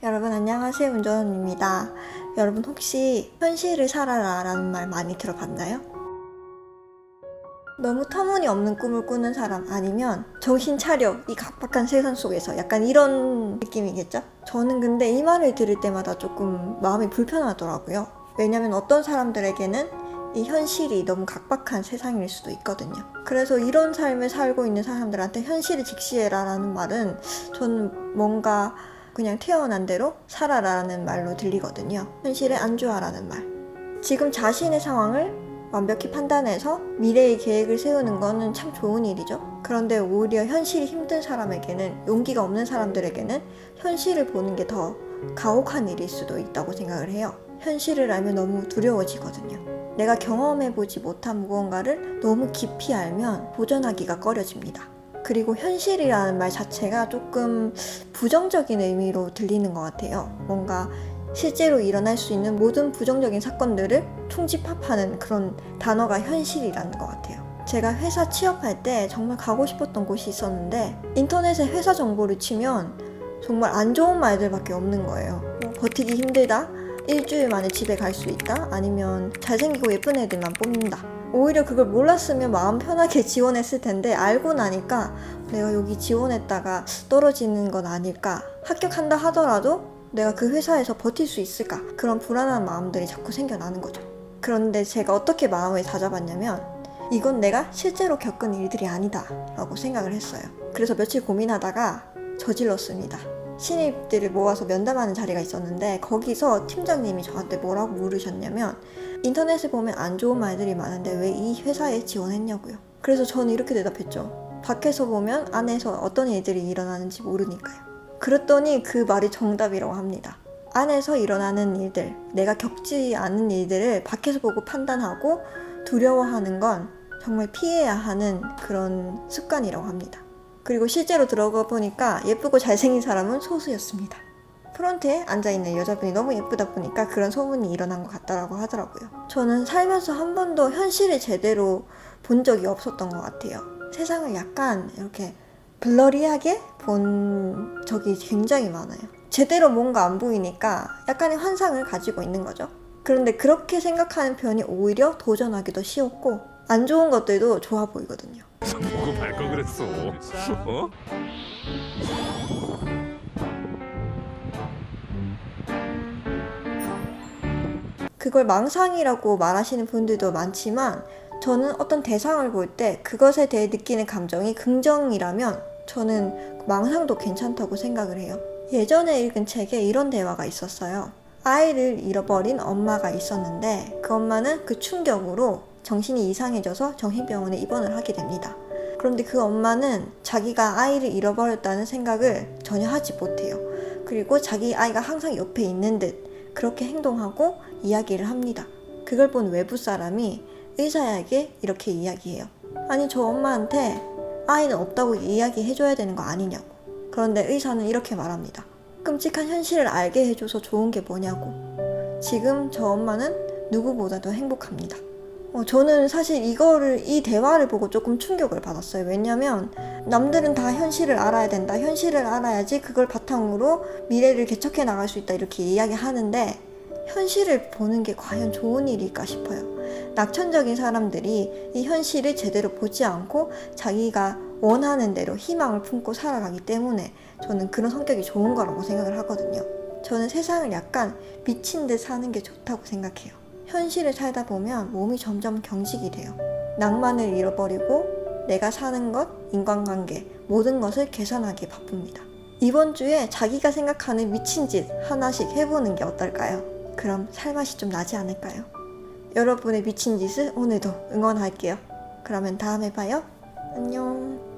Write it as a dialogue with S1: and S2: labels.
S1: 여러분 안녕하세요, 운전입니다. 여러분 혹시 현실을 살아라 라는 말 많이 들어봤나요? 너무 터무니없는 꿈을 꾸는 사람 아니면 정신 차려 이 각박한 세상 속에서 약간 이런 느낌이겠죠? 저는 근데 이 말을 들을 때마다 조금 마음이 불편하더라고요. 왜냐면 어떤 사람들에게는 이 현실이 너무 각박한 세상일 수도 있거든요. 그래서 이런 삶을 살고 있는 사람들한테 현실을 직시해라 라는 말은 저는 뭔가 그냥 태어난 대로 살아라라는 말로 들리거든요. 현실에 안주하라는 말. 지금 자신의 상황을 완벽히 판단해서 미래의 계획을 세우는 거는 참 좋은 일이죠. 그런데 오히려 현실이 힘든 사람에게는, 용기가 없는 사람들에게는 현실을 보는 게 더 가혹한 일일 수도 있다고 생각을 해요. 현실을 알면 너무 두려워지거든요. 내가 경험해보지 못한 무언가를 너무 깊이 알면 도전하기가 꺼려집니다. 그리고 현실이라는 말 자체가 조금 부정적인 의미로 들리는 것 같아요. 뭔가 실제로 일어날 수 있는 모든 부정적인 사건들을 총집합하는 그런 단어가 현실이라는 것 같아요. 제가 회사 취업할 때 정말 가고 싶었던 곳이 있었는데 인터넷에 회사 정보를 치면 정말 안 좋은 말들밖에 없는 거예요. 버티기 힘들다, 일주일 만에 집에 갈 수 있다, 아니면 잘생기고 예쁜 애들만 뽑는다. 오히려 그걸 몰랐으면 마음 편하게 지원했을 텐데 알고 나니까 내가 여기 지원했다가 떨어지는 건 아닐까, 합격한다 하더라도 내가 그 회사에서 버틸 수 있을까, 그런 불안한 마음들이 자꾸 생겨나는 거죠. 그런데 제가 어떻게 마음을 다잡았냐면 이건 내가 실제로 겪은 일들이 아니다 라고 생각을 했어요. 그래서 며칠 고민하다가 저질렀습니다. 신입들을 모아서 면담하는 자리가 있었는데 거기서 팀장님이 저한테 뭐라고 물으셨냐면 인터넷에 보면 안 좋은 말들이 많은데 왜 이 회사에 지원했냐고요. 그래서 저는 이렇게 대답했죠. 밖에서 보면 안에서 어떤 일들이 일어나는지 모르니까요. 그랬더니 그 말이 정답이라고 합니다. 안에서 일어나는 일들, 내가 겪지 않은 일들을 밖에서 보고 판단하고 두려워하는 건 정말 피해야 하는 그런 습관이라고 합니다. 그리고 실제로 들어가 보니까 예쁘고 잘생긴 사람은 소수였습니다. 프런트에 앉아있는 여자분이 너무 예쁘다 보니까 그런 소문이 일어난 것 같다고 하더라고요. 저는 살면서 한 번도 현실을 제대로 본 적이 없었던 것 같아요. 세상을 약간 이렇게 블러리하게 본 적이 굉장히 많아요. 제대로 뭔가 안 보이니까 약간의 환상을 가지고 있는 거죠. 그런데 그렇게 생각하는 편이 오히려 도전하기도 쉬웠고 안 좋은 것들도 좋아 보이거든요.
S2: 보고 말 걸 그랬어. 어?
S1: 그걸 망상이라고 말하시는 분들도 많지만 저는 어떤 대상을 볼 때 그것에 대해 느끼는 감정이 긍정이라면 저는 망상도 괜찮다고 생각을 해요. 예전에 읽은 책에 이런 대화가 있었어요. 아이를 잃어버린 엄마가 있었는데 그 엄마는 그 충격으로 정신이 이상해져서 정신병원에 입원을 하게 됩니다. 그런데 그 엄마는 자기가 아이를 잃어버렸다는 생각을 전혀 하지 못해요. 그리고 자기 아이가 항상 옆에 있는 듯 그렇게 행동하고 이야기를 합니다. 그걸 본 외부 사람이 의사에게 이렇게 이야기해요. 아니, 저 엄마한테 아이는 없다고 이야기해줘야 되는 거 아니냐고. 그런데 의사는 이렇게 말합니다. 끔찍한 현실을 알게 해줘서 좋은 게 뭐냐고. 지금 저 엄마는 누구보다도 행복합니다. 저는 사실 이 대화를 보고 조금 충격을 받았어요. 왜냐면 남들은 다 현실을 알아야 된다, 현실을 알아야지 그걸 바탕으로 미래를 개척해 나갈 수 있다 이렇게 이야기하는데 현실을 보는 게 과연 좋은 일일까 싶어요. 낙천적인 사람들이 이 현실을 제대로 보지 않고 자기가 원하는 대로 희망을 품고 살아가기 때문에 저는 그런 성격이 좋은 거라고 생각을 하거든요. 저는 세상을 약간 미친 듯 사는 게 좋다고 생각해요. 현실을 살다 보면 몸이 점점 경직이 돼요. 낭만을 잃어버리고 내가 사는 것, 인간관계, 모든 것을 계산하기에 바쁩니다. 이번 주에 자기가 생각하는 미친 짓 하나씩 해보는 게 어떨까요? 그럼 살맛이 좀 나지 않을까요? 여러분의 미친 짓을 오늘도 응원할게요. 그러면 다음에 봐요. 안녕.